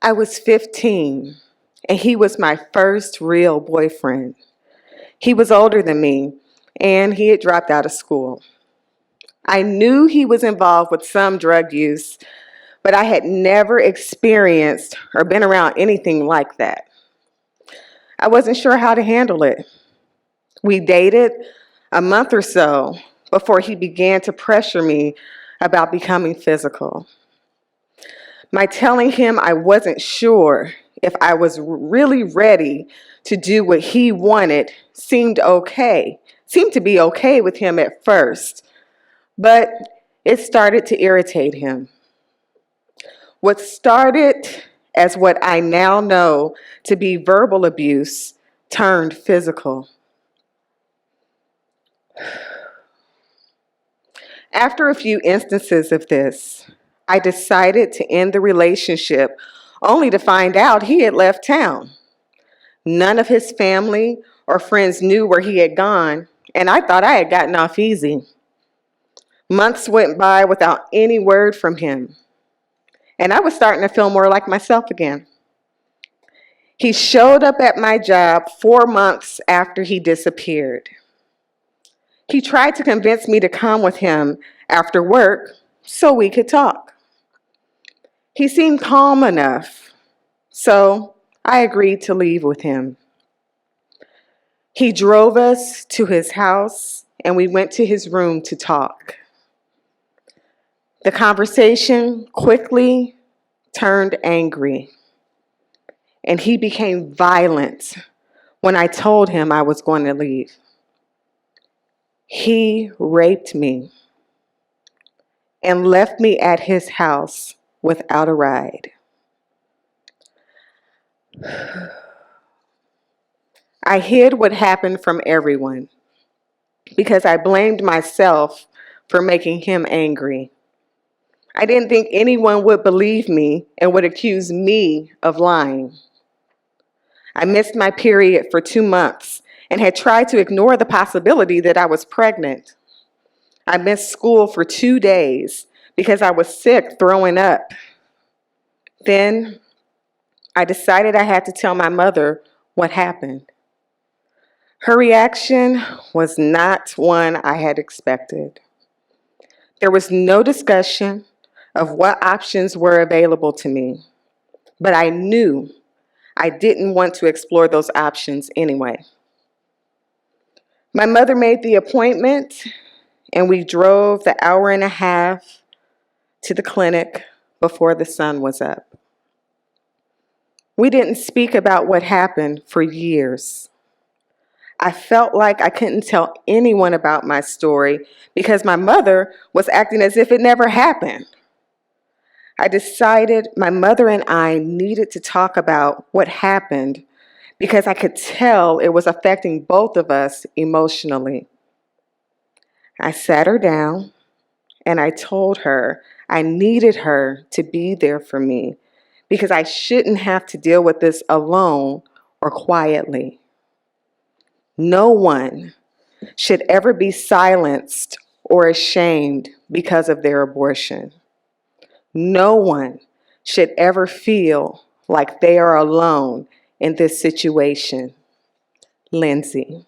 I was 15, and he was my first real boyfriend. He was older than me, and he had dropped out of school. I knew he was involved with some drug use, but I had never experienced or been around anything like that. I wasn't sure how to handle it. We dated a month or so before he began to pressure me about becoming physical. My telling him I wasn't sure if I was really ready to do what he wanted seemed to be okay with him at first, but it started to irritate him. What started as what I now know to be verbal abuse turned physical. After a few instances of this, I decided to end the relationship only to find out he had left town. None of his family or friends knew where he had gone, and I thought I had gotten off easy. Months went by without any word from him, and I was starting to feel more like myself again. He showed up at my job 4 months after he disappeared. He tried to convince me to come with him after work so we could talk. He seemed calm enough, so I agreed to leave with him. He drove us to his house, and we went to his room to talk. The conversation quickly turned angry, and he became violent when I told him I was going to leave. He raped me and left me at his house without a ride. I hid what happened from everyone because I blamed myself for making him angry. I didn't think anyone would believe me and would accuse me of lying. I missed my period for 2 months and had tried to ignore the possibility that I was pregnant. I missed school for 2 days because I was sick, throwing up. Then I decided I had to tell my mother what happened. Her reaction was not one I had expected. There was no discussion of what options were available to me, but I knew I didn't want to explore those options anyway. My mother made the appointment, and we drove the hour and a half to the clinic before the sun was up. We didn't speak about what happened for years. I felt like I couldn't tell anyone about my story because my mother was acting as if it never happened. I decided my mother and I needed to talk about what happened because I could tell it was affecting both of us emotionally. I sat her down and I told her I needed her to be there for me because I shouldn't have to deal with this alone or quietly. No one should ever be silenced or ashamed because of their abortion. No one should ever feel like they are alone in this situation. Lindsey.